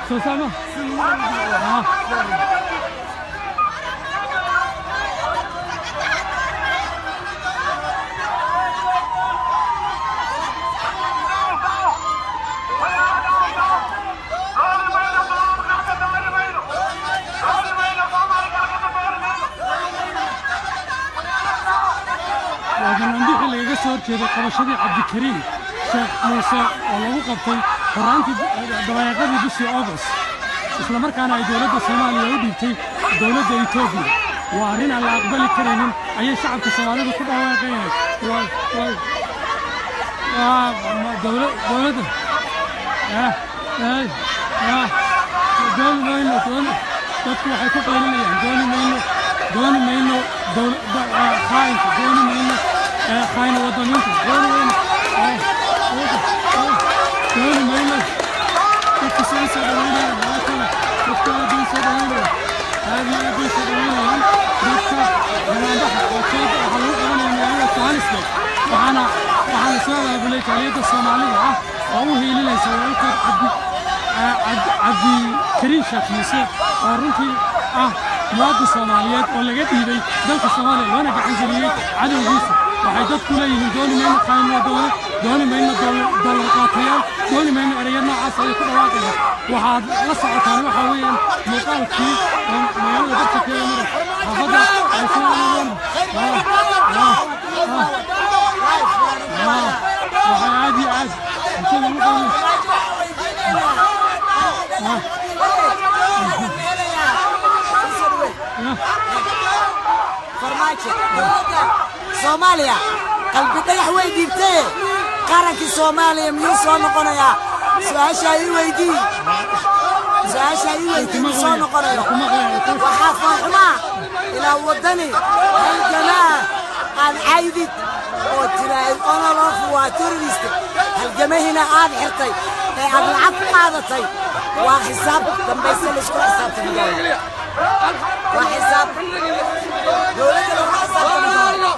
Susano. كذا قبشدي عبد الكريم شيخ موسى ولو قبطي قرانتي دوايقدي بشي أغسطس isla markaana ay dawladda Soomaaliya u dhigtay dawladda Itoobiya waa arin aan la aqbali karin ayay shacabka Soomaalidu ku dhawaaqayeen dawladda dadku waxay ku qaylinayaan dooni mayno خاين وطنيين دون مين تكسين سدوينا لكن تكتادين سدوينا هذه أبي سدوينا دكتور أنا بحر وكيد حلوق أنا من أنا توانسني وأنا سؤال أقول لك عليه الصومالية أو هي اللي سويت عبد كريم شيخ موسى ورنتي مواد الصوماليات ولا جت هي دولة الصومالية وأنا قاعد جريء عدو جيسي waxay dadku leeyihiin dooni mayno qaynoo dooni mayno dawlaqaatayaal dooni mayno ereyad noocaas ay ku dhawaaqayaan waxaad la socotaan waxa weeyaan muuqaalkii magaalada bartakeeda mara xaafadda ay soo aadeen waxay caadi inta lagu qaado Soomaaliya qalbi dhagax way dhiibtay qaranka Soomaaliya miyuu soo noqonayaa su'aasha ay weydiin soo noqonayo waxaa farxuma ilaa wadani halgamaa aan caydid oo tiraay onolof waa terrorist halgamahina aad xirtay ee aad lacag qaadatay waa xisaab dambaysa la isku xisaabtamayo waa xisaab dowladda la xisaabtamayo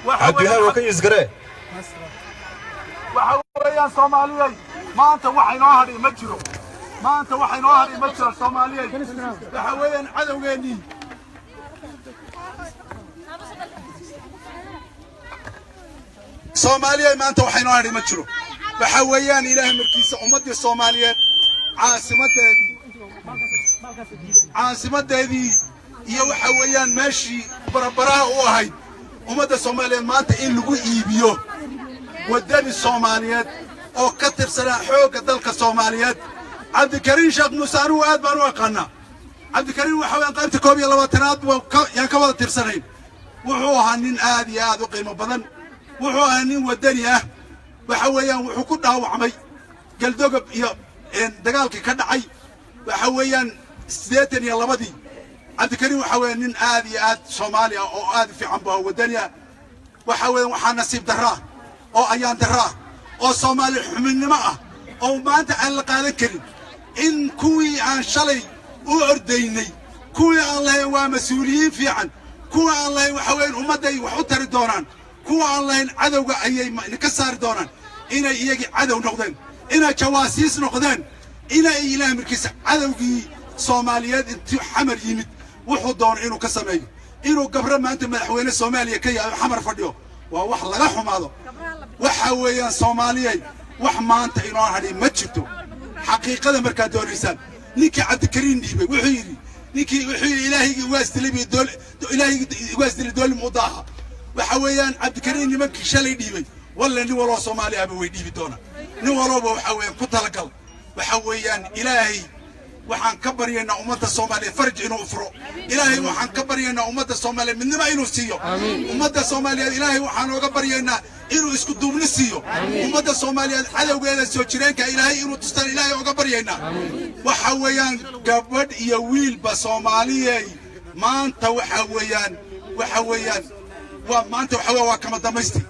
عبدالله وكيس قرأ وحويان صوماليين ما أنت وحي نهري مجرو ما أنت وحي نهري مجرو صوماليين وحويان عدو غني صوماليين ما أنت وحي نهري مجرو وحويان إله مركز أمد الصوماليين عاصمة هذه هي وحويان ماشي بربراها وهاي ummadda Soomaaliyeed maanta in lagu iibiyo wadani Soomaaliyeed oo ka tirsanaa xoogga dalka Soomaaliyeed Cabdikariin Sheekh Muuse anigu aad baan u aqaanaa Cabdikariin waxa weeyaan qaybta 12aad yaan ka wada tirsanayn wuxuu ahaa nin aad iyo aad u qiimo badan wuxuu ahaa nin wadani ah waxa weeyaan wuxuu ku dhaawacmay galdogob iyo dagaalkii ka dhacay waxa weeyaan 82 Cabdikariin waxa weeyaan nin aad iyo aad Soomaali ah oo aad fiican baa wadani ah waxa weeyaan waxa nasiib darra oo ayaan darra oo Soomaali xuminnimo ah oo maanta aan la qaadan karin in kuwii aan shalay u ordaynay kuwii aan lahayn waa mas'uuliyiin fiican kuwa aan lahayn waxa weeyaan ummaday wax u tari doonaan kuwa aan lahayn cadawga ayay ka saari doonaan inay iyagii cadow noqdeen inay jawaasiis noqdeen inay ilaahay markiisa cadawgii Soomaaliyeed intii xamar yimid wuxuu doono inuu ka sameeyo inuu gabra maanta madaxweyne Soomaaliya ka yahay xamar fadhiyo waa wax laga xumaado waxa weeyaan Soomaaliyay wax maanta inoo hadhay ma jirto xaqiiqada marka doonaysan ninkii Cabdikariin dhiibay wuxuu yiri ninkii wuxuu ilaahaygi waastilay dool ilaahaygi waastilay dool mudaha waxa weeyaan Cabdikariin nimankii shalay dhiibay walla nin waloo Soomaali ah way dhiibi doona nin walba waxa weeyaan ku talagal waxa weeyaan ilaahay waxaan ka baryaynaa ummadda Soomaaliyeed farj inuu furo ilaahay waxaan ka baryaynaa ummadda Soomaaliyeed midnimo inuu siiyo ummadda Soomaaliyeed ilaahay waxaan uga baryaynaa inuu isku duubni siiyo ummadda Soomaaliyeed cadawgeeda soo jireenka ilaahay inuu tustaan ilaahay uga baryaynaa waxa weeyaan gabadh iyo wiilba Soomaaliyeed maanta waxa weeyaan waa maanta waxa waa kama damaysti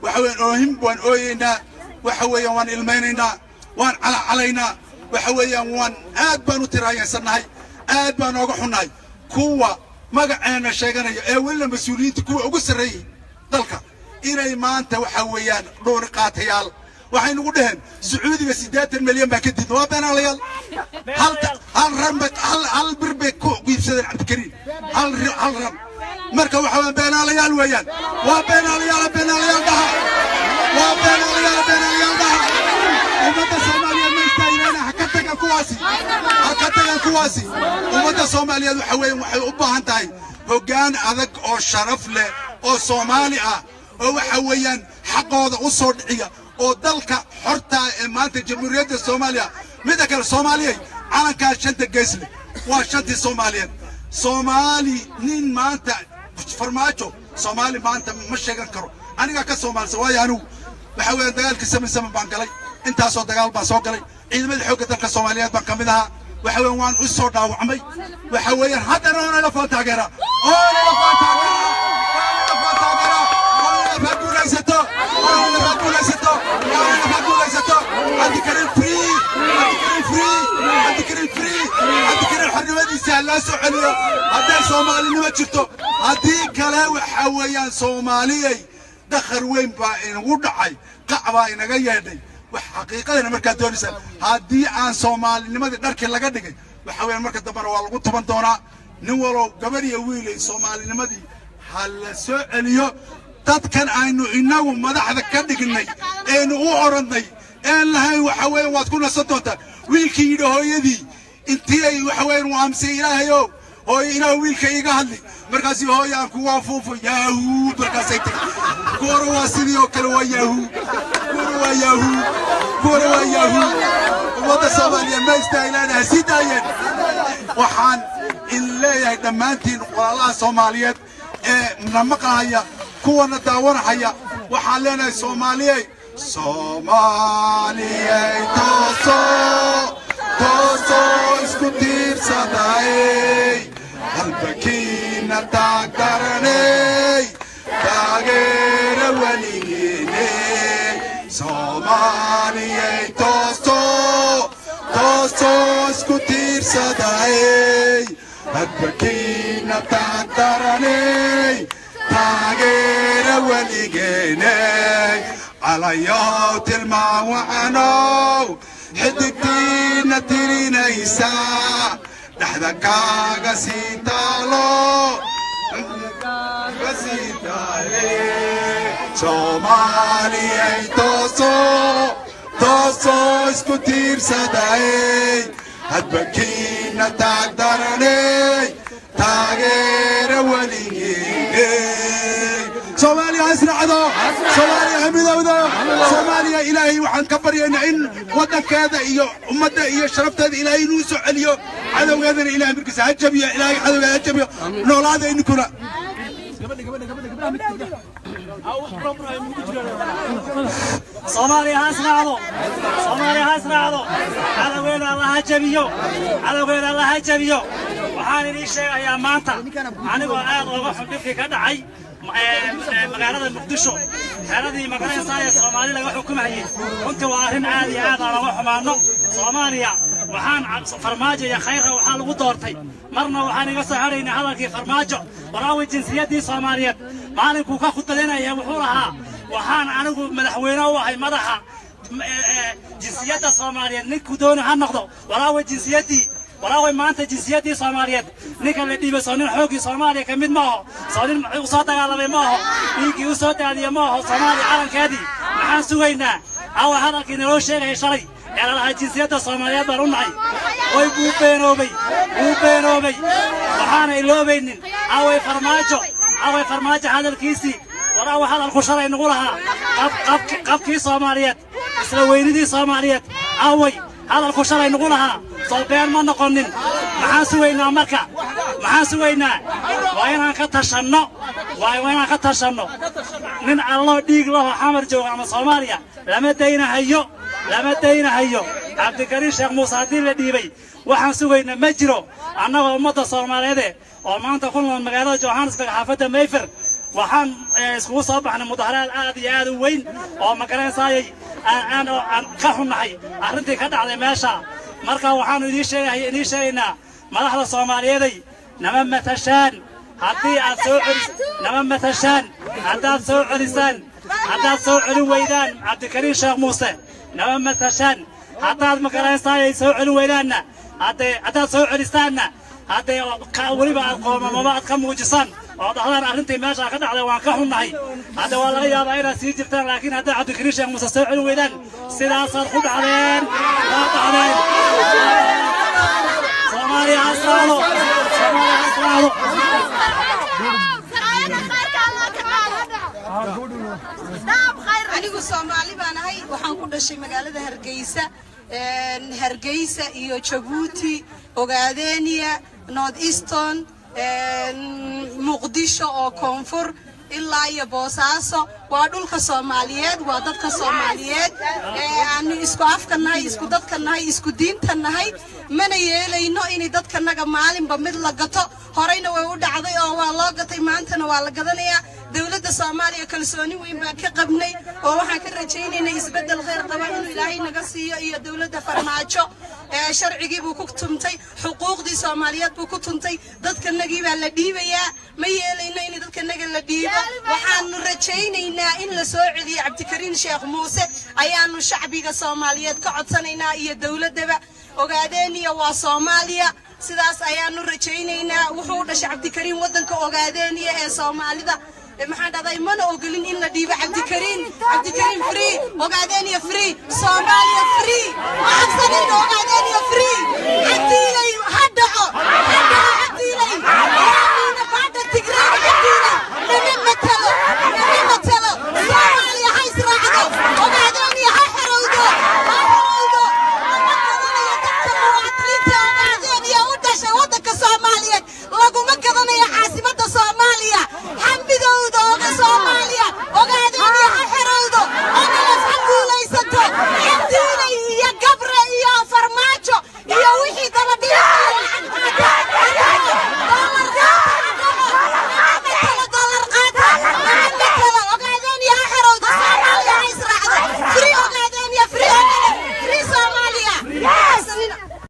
waxa weeyaan oohin baan ooyeynaa waxa weeyaan waan ilmeynaynaa waan calacalaynaa waxa weeyaan waan aad baan u tiraayeensannahay aad baan ooga xunnahay kuwa magaceena sheeganaya ee weli mas'uuliyiinta kuwa ugu sarreeyay dalka inay maanta waxa weeyaan dhowr qaatayaal waxay nagu dhaheen Sacuudiga 80 milyan baa ka dib waa beenaalayaal hal birbe ku qiibsadeen Cabdikariin hal ram marka waxa weeyaan beenaalayaal weeyaan waa beenaalayaal dhaha waa beenaalayaal dhaha ummadda Soomaaliyeed ma istaayeen hakataga kuwaasi ummadda Soomaaliyeed waxa weeyaan waxay u baahan tahay hoggaan adag oo sharaf leh oo Soomaali ah oo waxa weeyaan xaqooda u soo dhiciya oo dalka xorta ee maanta jamhuuriyadda Soomaaliya mid kale Soomaaliyeed calanka shanta geesle waa shantii Soomaaliyeed Soomaali nin maanta farmaajo Soomaali maanta ma sheegan karo aniga ka Soomaalisa waayo anigu waxa weeyaan dagaalkii saman baan galay intaasoo dagaal baan soo galay ciidamada xoogga dalka Soomaaliyeed baan kamid ahaa waxa weeyaan waan u soo dhaawacmay waxa weeyaan haddana oo la faan taageera لا سعودية هذا صومالي ما شفته هذه كلا وحويان صومالي دخل وين باين ودعي قعبة إنك يهدي وحقيقة أنا مركز دونيسا هذه عن صومالي لماذا درك اللي قدك وحويان مركز دبر والله قلت بنتونا نورو قبل يويلي صومالي لماذا هل سعودية تذكر إنه ماذا هذا كدك إني إنه أورندي إن لهاي وحويان وتكون صدقته ويلكي ده يدي انتي وحوين وامسي إلهيو هو إنا ويلك إيقاهلي مركزي هو يانكو وافوفو ياهو مركزيتي كوروا سيديو كلوا ياهو كوروا ياهو ووضع صوماليا ما يستاهلانها سيدايا وحان إلا يهدمانتين والله صوماليات منمقها هيا كوانا داوانا هيا وحان لنا صوماليا توسو اسكتير صداي البكينا تاكرني تاغير وليني صومالي توسو اسكتير صداي البكينا تاكرني تاغير وليني على يوت المعوانو حدكتينا ترينا يسا نحذا قسيتالو صومالي اي توسو اسكتير صداي هدبكينا تقدرني تاغير وليني صوماليا اسرعدو صوماليا همدودو صوماليا إلهي وحن كبرينا إن ودك هذا إيو أمده إيو شرفت هذا إلهي نوسو عليو عدو هذا إلهي مركز هجب يا إلهي عدو هجب يا نول هذا إن كنا صوماليا اسرعدو عدو هذا الله هجبيو الله هجبيو وحان إلي شيء يا مانتا عنيقو آد وغفل بفكي كدعي magaalada Muqdisho xeeladii magaalada Soomaaliya laga xukumayay runtii waa arrin aad iyo aad laga xumaano Soomaaliya waxaan farmaajo iyo khayr waxaan lagu doortay marna waxaan iga soo xareynay hadalkii farmaajo waraawi jinsiyadii Soomaaliyeed maalinkuu ka khudbadeenaya wuxuu lahaa waxaan anigu madaxweyne u ahay madaxa jinsiyada Soomaaliyeed ninku doona ha noqdo waraawi jinsiyadii وراوي ما أنت جنسيتي صوماليات نكال اللي بيصونين حوكي صومالي كميد ما هو صونين وصوتك على ما هو يجي وصوت هذه ما هو صومالي عالم كادي محن سوينا أو هذا كنا لو شيء شري يعني لها جنسيات الصوماليات برونعي وي بوبينوبي وحنا إلو بينن أو فرماجة هذا الكيسي وراو هذا الخشرة نقولها قب كي صوماليات إسلويني صوماليات أوي هذا الخشرة نقولها صوبيان ما نقولن محاسوينا مركا محاسوينا وين كتشنو من الله ديق له حمر جو عم صوماليا لما دينا هيو عبد الكريم شيخ موسى الدين لديبي وحاسوينا مجرو أنا أمة صومالية وما أنت كل من مجال جوهانسبرغ حافظة ميفر وحن اسمه صباح المظاهرات هذه وين ومكان ساي أنا كهون حي أرنتي كذا على ماشى مركا وحن يدي شيءنا ما راح الصومالية دي نمام متشان حتى أسوع نمام متشان حتى أسوع لسان حتى أسوع الويدان عبد الكريم شيخ موسى نمام متشان حتى مكان ساي أسوع الويدان حتى أسوع لساننا هذا كأولي بعد قوم ما بعد كم وجسان وهذا أرنتي ماشى كذا على واقعهم معي هذا والله يا بعير سيجرتان لكن هذا عبد الكريم شيخ موسى سوع الويدان سلاسل خد علين صومالي عسرالو anigu Soomaali baan ahay waxaan ku dhashay magaalada Hargeysa iyo Djibouti Ogaadeniya North Eastern Muqdisho oo koonfur ilaa iyo Boosaaso waa dhulka Soomaaliyeed waa dadka Soomaaliyeed aan isku afkanahay isku dadkanahay isku diintanahay mana yeelayno in dadkanaga maalinba mid la gato horeyna way u dhacday oo waa loo gatay maantana waa la gadanayaa dawladda Soomaaliya kalsooni weyn baan ka qabnay oo waxaan ka rajaynaynaa isbedel khayr qaba inuu Ilaahay naga siiyo iyo dawladda farmaajo sharcigii buu ku tumtay xuquuqdii Soomaaliyeed buu ku tumtay dadkanagii baa la dhiibayaa ma yeelayno in dadkanaga la dhiibo waxaan rajaynaynaa in la soo celiyo Cabdikariin Sheekh Muuse ayaanu shacbiga Soomaaliyeed ka codsanaynaa iyo dawladaba Ogaadeniya waa Soomaaliya sidaas ayaanu rajaynaynaa wuxuu dhashay Cabdikariin wadanka Ogaadeniya ee Soomaalida maxaan dhaday mana ogolin in la dhiibo Cabdikariin free Ogaadeniya free Soomaaliya free